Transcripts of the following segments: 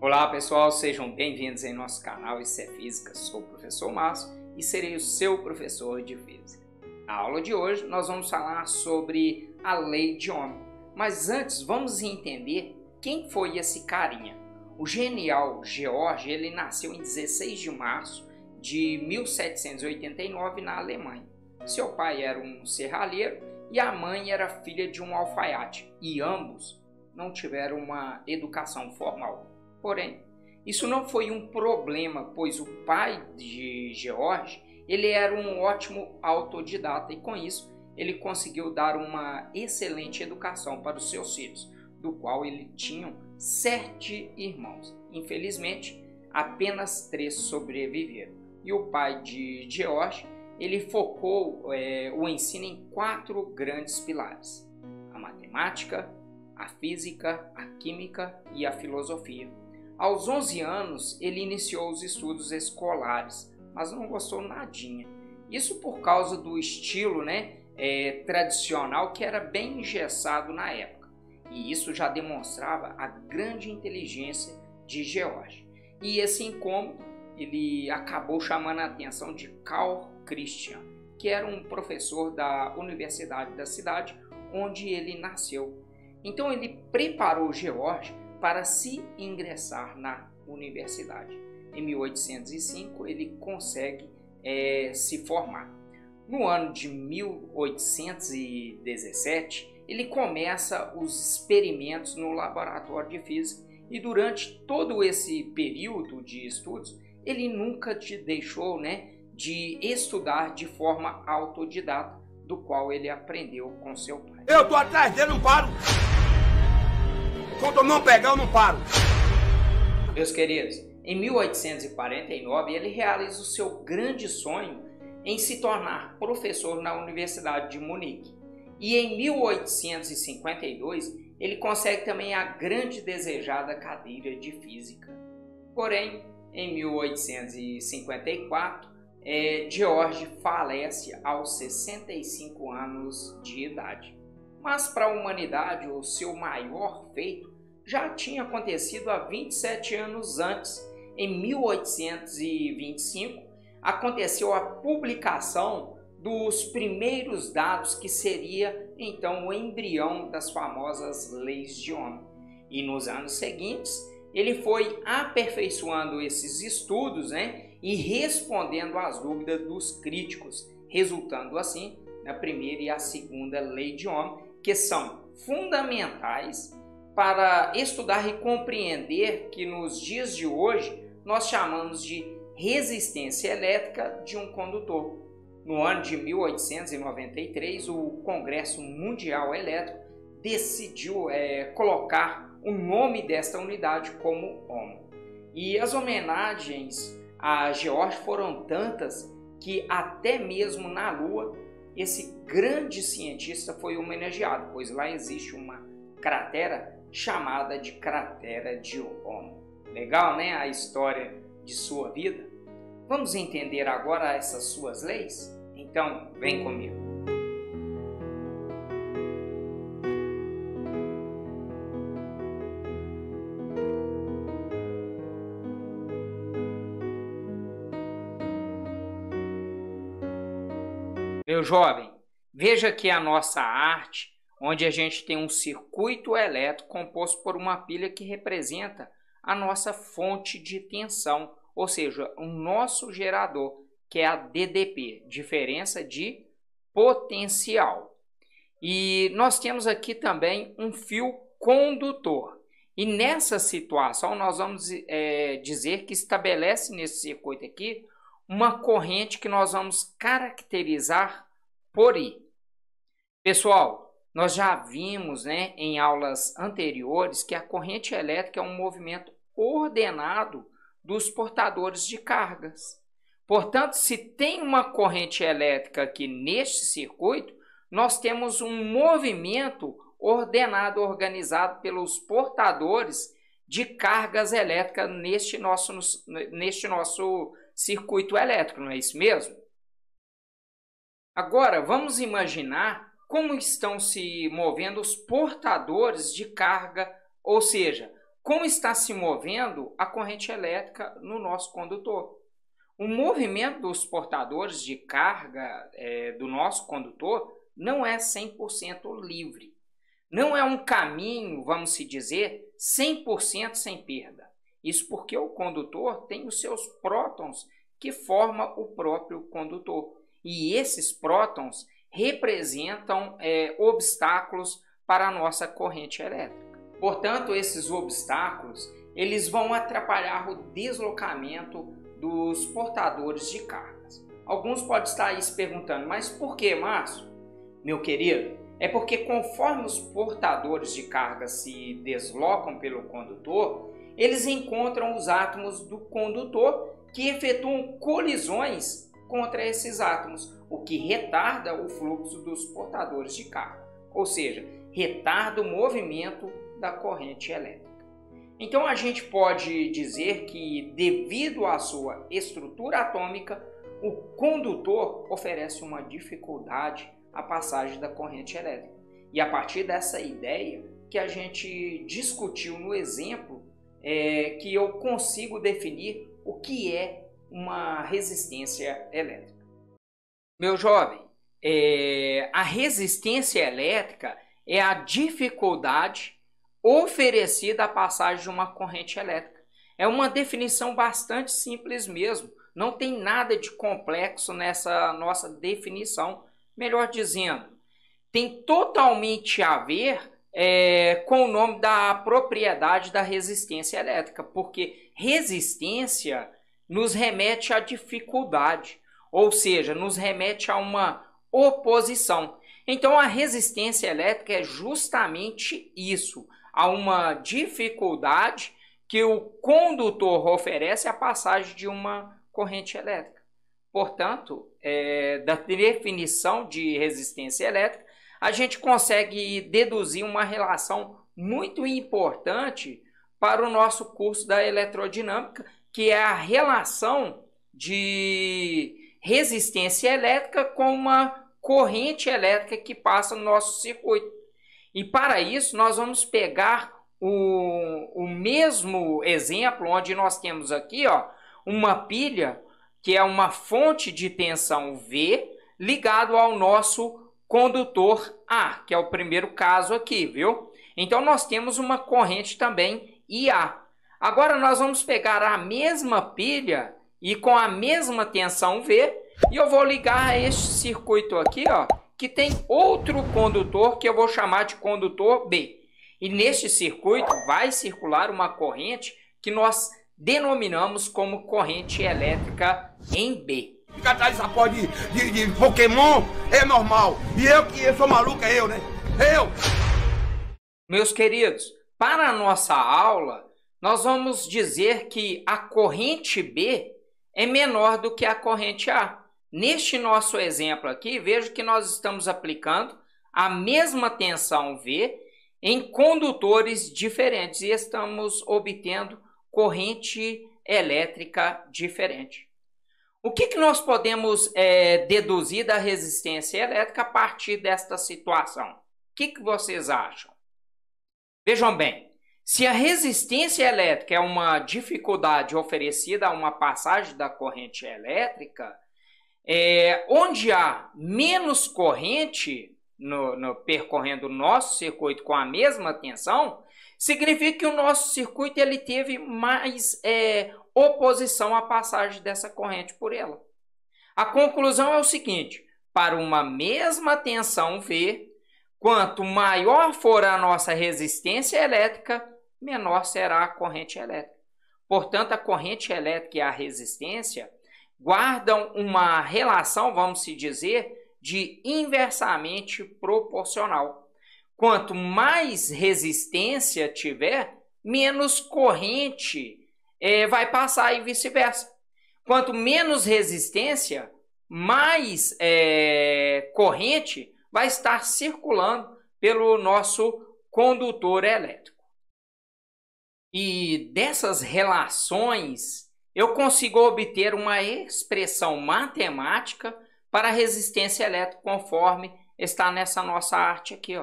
Olá pessoal, sejam bem-vindos em nosso canal Isso é Física. Sou o professor Márcio e serei o seu professor de Física. Na aula de hoje nós vamos falar sobre a lei de Ohm. Mas antes vamos entender quem foi esse carinha. O genial George, ele nasceu em 16 de março de 1789 na Alemanha. Seu pai era um serralheiro e a mãe era filha de um alfaiate e ambos não tiveram uma educação formal. Porém, isso não foi um problema, pois o pai de George, ele era um ótimo autodidata e com isso ele conseguiu dar uma excelente educação para os seus filhos, do qual ele tinha 7 irmãos. Infelizmente, apenas 3 sobreviveram. E o pai de George, ele focou o ensino em 4 grandes pilares: a matemática, a física, a química e a filosofia. Aos 11 anos, ele iniciou os estudos escolares, mas não gostou nadinha. Isso por causa do estilo tradicional que era bem engessado na época. E isso já demonstrava a grande inteligência de George. E esse incômodo ele acabou chamando a atenção de Carl Christian, que era um professor da universidade da cidade onde ele nasceu. Então ele preparou George para se ingressar na universidade. Em 1805 ele consegue se formar. No ano de 1817 ele começa os experimentos no laboratório de física e durante todo esse período de estudos ele nunca te deixou de estudar de forma autodidata, do qual ele aprendeu com seu pai. Eu tô atrás dele, não paro. Quando eu não pegar, eu não paro. Meus queridos, em 1849 ele realiza o seu grande sonho em se tornar professor na Universidade de Munique. E em 1852 ele consegue também a grande desejada cadeira de física. Porém, em 1854, George falece aos 65 anos de idade. Mas para a humanidade, o seu maior feito já tinha acontecido há 27 anos antes. Em 1825, aconteceu a publicação dos primeiros dados que seria então o embrião das famosas leis de Ohm. E nos anos seguintes, ele foi aperfeiçoando esses estudos e respondendo às dúvidas dos críticos, resultando assim na primeira e a segunda lei de Ohm, que são fundamentais para estudar e compreender que nos dias de hoje nós chamamos de resistência elétrica de um condutor. No ano de 1893, o Congresso Mundial Elétrico decidiu colocar o nome desta unidade como Ohm. E as homenagens a George foram tantas que até mesmo na Lua esse grande cientista foi homenageado, pois lá existe uma cratera chamada de cratera de Ohm. Legal, né? A história de sua vida. Vamos entender agora essas suas leis? Então, vem comigo. Meu jovem, veja aqui a nossa arte, onde a gente tem um circuito elétrico composto por uma pilha que representa a nossa fonte de tensão, ou seja, o nosso gerador, que é a DDP, diferença de potencial. E nós temos aqui também um fio condutor. E nessa situação nós vamos dizer que estabelece nesse circuito aqui uma corrente que nós vamos caracterizar por I. Pessoal, nós já vimos em aulas anteriores que a corrente elétrica é um movimento ordenado dos portadores de cargas. Portanto, se tem uma corrente elétrica aqui neste circuito, nós temos um movimento ordenado, organizado pelos portadores de cargas elétricas neste nosso circuito elétrico, não é isso mesmo? Agora, vamos imaginar como estão se movendo os portadores de carga, ou seja, como está se movendo a corrente elétrica no nosso condutor. O movimento dos portadores de carga do nosso condutor não é 100% livre. Não é um caminho, vamos se dizer, 100% sem perda. Isso porque o condutor tem os seus prótons que formam o próprio condutor. E esses prótons representam obstáculos para a nossa corrente elétrica. Portanto, esses obstáculos eles vão atrapalhar o deslocamento dos portadores de cargas. Alguns podem estar aí se perguntando, mas por que, Márcio? Meu querido, é porque conforme os portadores de carga se deslocam pelo condutor, eles encontram os átomos do condutor que efetuam colisões contra esses átomos, o que retarda o fluxo dos portadores de carga, ou seja, retarda o movimento da corrente elétrica. Então a gente pode dizer que, devido à sua estrutura atômica, o condutor oferece uma dificuldade à passagem da corrente elétrica. E a partir dessa ideia que a gente discutiu no exemplo, que eu consigo definir o que é uma resistência elétrica. Meu jovem, a resistência elétrica é a dificuldade oferecida à passagem de uma corrente elétrica. É uma definição bastante simples mesmo, não tem nada de complexo nessa nossa definição. Melhor dizendo, tem totalmente a ver com o nome da propriedade da resistência elétrica, porque resistência nos remete à dificuldade, ou seja, nos remete a uma oposição. Então a resistência elétrica é justamente isso, há uma dificuldade que o condutor oferece à passagem de uma corrente elétrica. Portanto, da definição de resistência elétrica, a gente consegue deduzir uma relação muito importante para o nosso curso da eletrodinâmica, que é a relação de resistência elétrica com uma corrente elétrica que passa no nosso circuito. E para isso nós vamos pegar o mesmo exemplo onde nós temos aqui uma pilha que é uma fonte de tensão V ligado ao nosso condutor A, que é o primeiro caso aqui, viu? Então nós temos uma corrente também IA. Agora nós vamos pegar a mesma pilha e com a mesma tensão V e eu vou ligar a este circuito aqui, que tem outro condutor que eu vou chamar de condutor B. E neste circuito vai circular uma corrente que nós denominamos como corrente elétrica em B. Ficar atrás dessa porra de Pokémon é normal. E eu sou maluco, né? Meus queridos, para a nossa aula, nós vamos dizer que a corrente B é menor do que a corrente A. Neste nosso exemplo aqui, veja que nós estamos aplicando a mesma tensão V em condutores diferentes e estamos obtendo corrente elétrica diferente. O que nós podemos deduzir da resistência elétrica a partir desta situação? O que vocês acham? Vejam bem, se a resistência elétrica é uma dificuldade oferecida a uma passagem da corrente elétrica, onde há menos corrente percorrendo o nosso circuito com a mesma tensão, significa que o nosso circuito ele teve mais oposição à passagem dessa corrente por ela. A conclusão é o seguinte: para uma mesma tensão V, quanto maior for a nossa resistência elétrica, menor será a corrente elétrica. Portanto, a corrente elétrica e a resistência guardam uma relação, vamos se dizer, de inversamente proporcional. Quanto mais resistência tiver, menos corrente vai passar e vice-versa. Quanto menos resistência, mais corrente vai estar circulando pelo nosso condutor elétrico. E dessas relações, eu consigo obter uma expressão matemática para a resistência elétrica, conforme está nessa nossa arte aqui.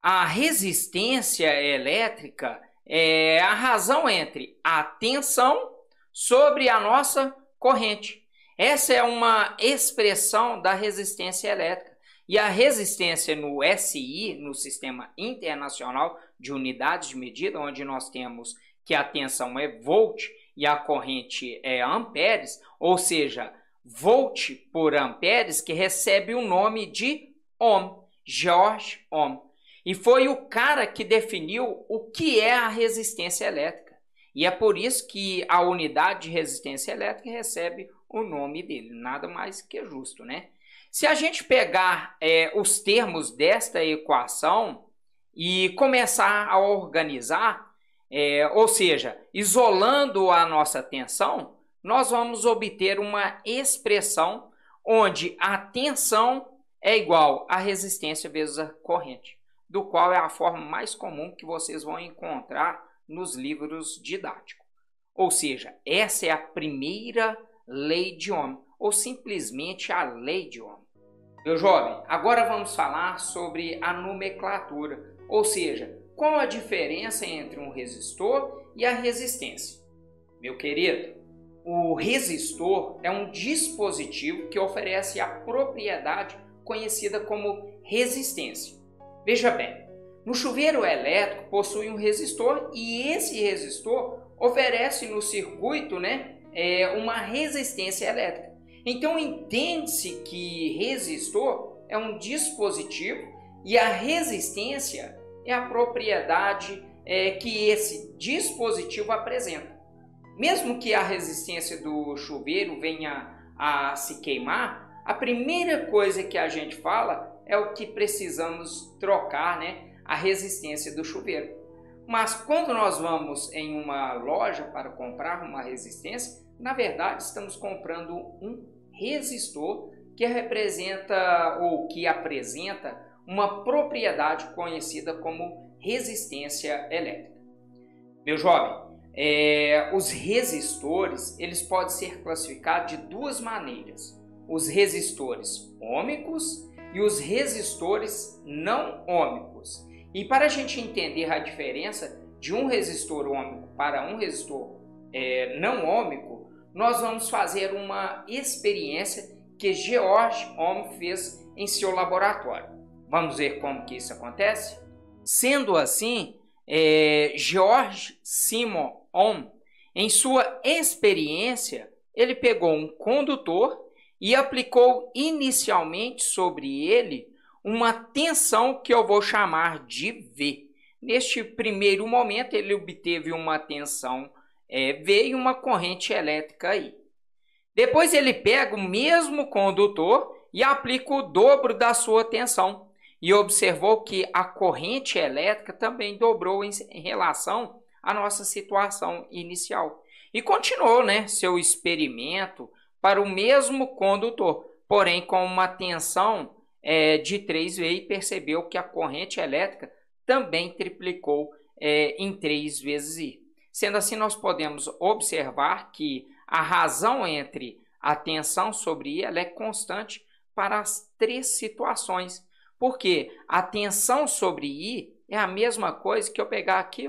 A resistência elétrica é a razão entre a tensão sobre a nossa corrente. Essa é uma expressão da resistência elétrica. E a resistência no SI, no Sistema Internacional de Unidades de Medida, onde nós temos que a tensão é volt e a corrente é amperes, ou seja, volt por amperes, que recebe o nome de Ohm, George Ohm. E foi o cara que definiu o que é a resistência elétrica. E é por isso que a unidade de resistência elétrica recebe o nome dele. Nada mais que justo, né? Se a gente pegar os termos desta equação e começar a organizar, ou seja, isolando a nossa tensão, nós vamos obter uma expressão onde a tensão é igual à resistência vezes a corrente, do qual é a forma mais comum que vocês vão encontrar nos livros didáticos. Ou seja, essa é a primeira lei de Ohm, ou simplesmente a lei de Ohm. Meu jovem, agora vamos falar sobre a nomenclatura, ou seja, qual a diferença entre um resistor e a resistência. Meu querido, o resistor é um dispositivo que oferece a propriedade conhecida como resistência. Veja bem, no chuveiro elétrico possui um resistor e esse resistor oferece no circuito, uma resistência elétrica. Então entende-se que resistor é um dispositivo e a resistência é a propriedade que esse dispositivo apresenta. Mesmo que a resistência do chuveiro venha a se queimar, a primeira coisa que a gente fala é o que precisamos trocar, a resistência do chuveiro. Mas quando nós vamos em uma loja para comprar uma resistência, na verdade estamos comprando um resistor que representa ou que apresenta uma propriedade conhecida como resistência elétrica. Meu jovem, os resistores eles podem ser classificados de duas maneiras: os resistores ôhmicos e os resistores não ôhmicos. E para a gente entender a diferença de um resistor ôhmico para um resistor não ôhmico, nós vamos fazer uma experiência que George Ohm fez em seu laboratório. Vamos ver como que isso acontece? Sendo assim, George Simon Ohm, em sua experiência, ele pegou um condutor e aplicou inicialmente sobre ele uma tensão que eu vou chamar de V. Neste primeiro momento, ele obteve uma tensão V e uma corrente elétrica I. Depois ele pega o mesmo condutor e aplica o dobro da sua tensão e observou que a corrente elétrica também dobrou em relação à nossa situação inicial. E continuou seu experimento para o mesmo condutor, porém com uma tensão de 3V, e percebeu que a corrente elétrica também triplicou em 3 vezes I. Sendo assim, nós podemos observar que a razão entre a tensão sobre I ela é constante para as três situações, porque a tensão sobre I é a mesma coisa que eu pegar aqui,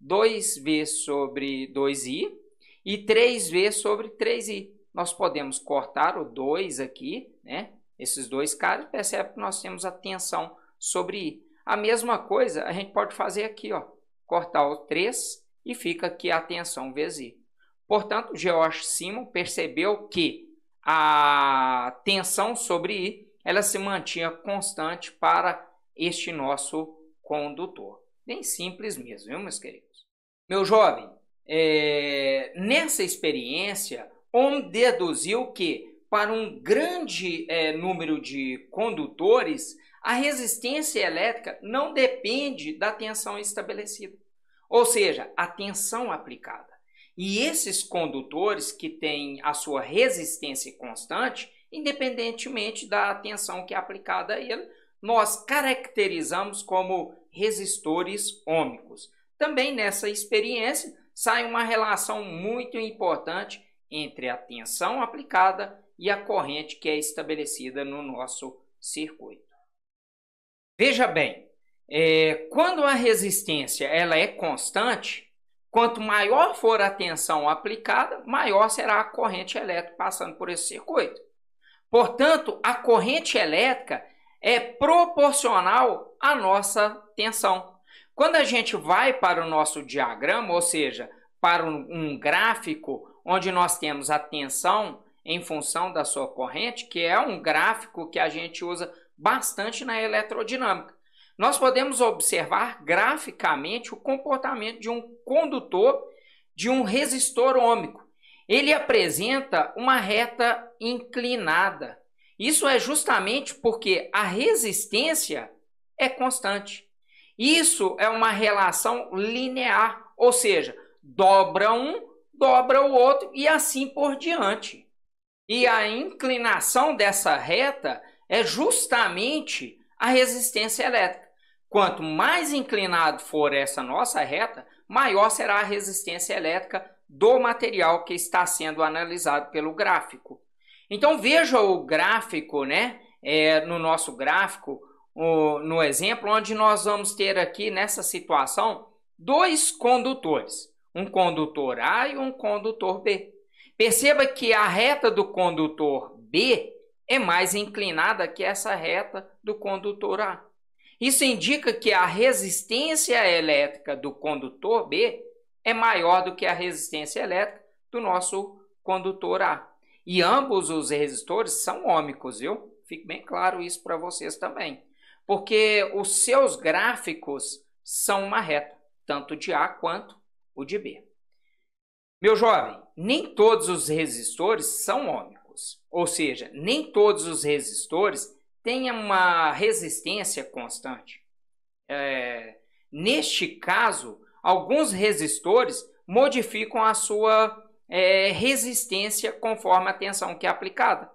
2V sobre 2I e 3V sobre 3I. Nós podemos cortar o 2 aqui, esses dois caras, percebe que nós temos a tensão sobre I. A mesma coisa a gente pode fazer aqui, cortar o 3 e fica aqui a tensão vezes I. Portanto, George Simon percebeu que a tensão sobre I ela se mantinha constante para este nosso condutor. Bem simples mesmo, viu, meus queridos? Meu jovem, nessa experiência, Ohm deduziu que para um grande número de condutores, a resistência elétrica não depende da tensão estabelecida, ou seja, a tensão aplicada. E esses condutores que têm a sua resistência constante, independentemente da tensão que é aplicada a ele, nós caracterizamos como resistores ôhmicos. Também nessa experiência sai uma relação muito importante entre a tensão aplicada e a corrente que é estabelecida no nosso circuito. Veja bem, Quando a resistência ela é constante, quanto maior for a tensão aplicada, maior será a corrente elétrica passando por esse circuito. Portanto, a corrente elétrica é proporcional à nossa tensão. Quando a gente vai para o nosso diagrama, ou seja, para um gráfico onde nós temos a tensão em função da sua corrente, que é um gráfico que a gente usa bastante na eletrodinâmica, nós podemos observar graficamente o comportamento de um condutor de um resistor ôhmico. Ele apresenta uma reta inclinada. Isso é justamente porque a resistência é constante. Isso é uma relação linear, ou seja, dobra um, dobra o outro e assim por diante. E a inclinação dessa reta é justamente a resistência elétrica. Quanto mais inclinado for essa nossa reta, maior será a resistência elétrica do material que está sendo analisado pelo gráfico. Então veja o gráfico, né? No nosso gráfico, no exemplo, onde nós vamos ter aqui nessa situação dois condutores, um condutor A e um condutor B. Perceba que a reta do condutor B é mais inclinada que essa reta do condutor A. Isso indica que a resistência elétrica do condutor B é maior do que a resistência elétrica do nosso condutor A. E ambos os resistores são ôhmicos, viu? Fique bem claro isso para vocês também. Porque os seus gráficos são uma reta, tanto de A quanto o de B. Meu jovem, nem todos os resistores são ôhmicos. Ou seja, nem todos os resistores têm uma resistência constante. Neste caso, alguns resistores modificam a sua resistência conforme a tensão que é aplicada.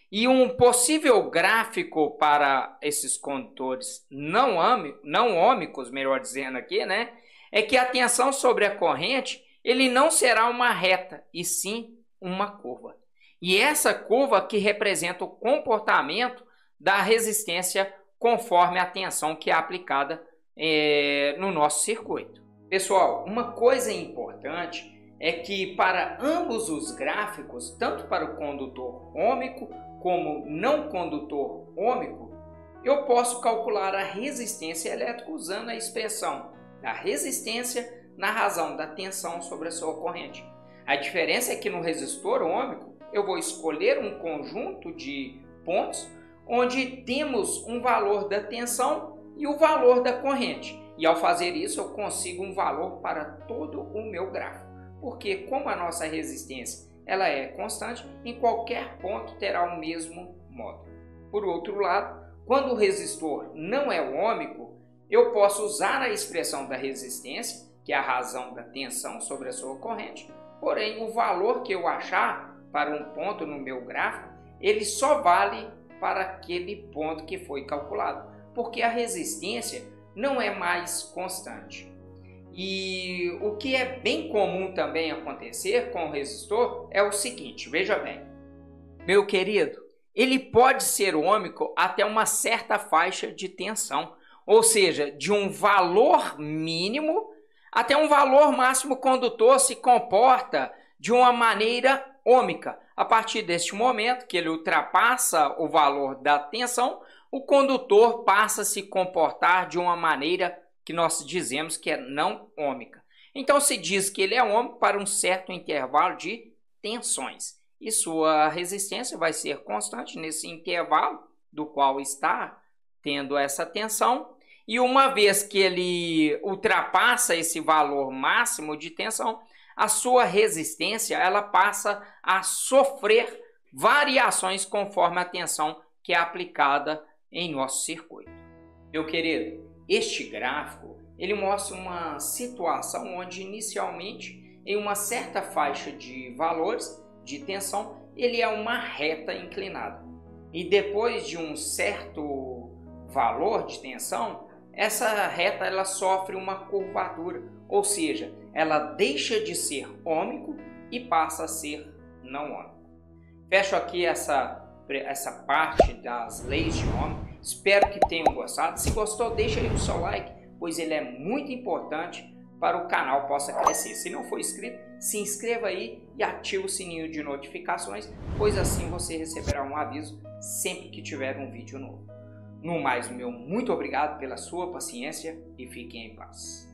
E um possível gráfico para esses condutores não ôhmicos, melhor dizendo aqui, né, é que a tensão sobre a corrente ele não será uma reta, e sim uma curva. E essa curva que representa o comportamento da resistência conforme a tensão que é aplicada no nosso circuito. Pessoal, uma coisa importante é que para ambos os gráficos, tanto para o condutor ôhmico como não condutor ôhmico, eu posso calcular a resistência elétrica usando a expressão da resistência na razão da tensão sobre a sua corrente. A diferença é que no resistor ôhmico eu vou escolher um conjunto de pontos onde temos um valor da tensão e o valor da corrente. E ao fazer isso eu consigo um valor para todo o meu gráfico. Porque como a nossa resistência ela é constante, em qualquer ponto terá o mesmo módulo. Por outro lado, quando o resistor não é ôhmico, eu posso usar a expressão da resistência, que é a razão da tensão sobre a sua corrente, porém o valor que eu achar para um ponto no meu gráfico, ele só vale para aquele ponto que foi calculado, porque a resistência não é mais constante. E o que é bem comum também acontecer com o resistor é o seguinte, veja bem. Meu querido, ele pode ser ôhmico até uma certa faixa de tensão, ou seja, de um valor mínimo até um valor máximo. O condutor se comporta de uma maneira ôhmica. A partir deste momento que ele ultrapassa o valor da tensão, o condutor passa a se comportar de uma maneira que nós dizemos que é não ôhmica. Então se diz que ele é ôhmico para um certo intervalo de tensões. E sua resistência vai ser constante nesse intervalo do qual está tendo essa tensão. E uma vez que ele ultrapassa esse valor máximo de tensão, a sua resistência ela passa a sofrer variações conforme a tensão que é aplicada em nosso circuito. Meu querido, este gráfico ele mostra uma situação onde inicialmente em uma certa faixa de valores de tensão ele é uma reta inclinada e depois de um certo valor de tensão essa reta ela sofre uma curvatura, ou seja, ela deixa de ser ôhmico e passa a ser não ôhmico. Fecho aqui essa parte das leis de Ohm Espero que tenham gostado. Se gostou, deixa aí o seu like, pois ele é muito importante para o canal possa crescer. Se não for inscrito, se inscreva aí e ative o sininho de notificações, pois assim você receberá um aviso sempre que tiver um vídeo novo. No mais, meu muito obrigado pela sua paciência e fiquem em paz.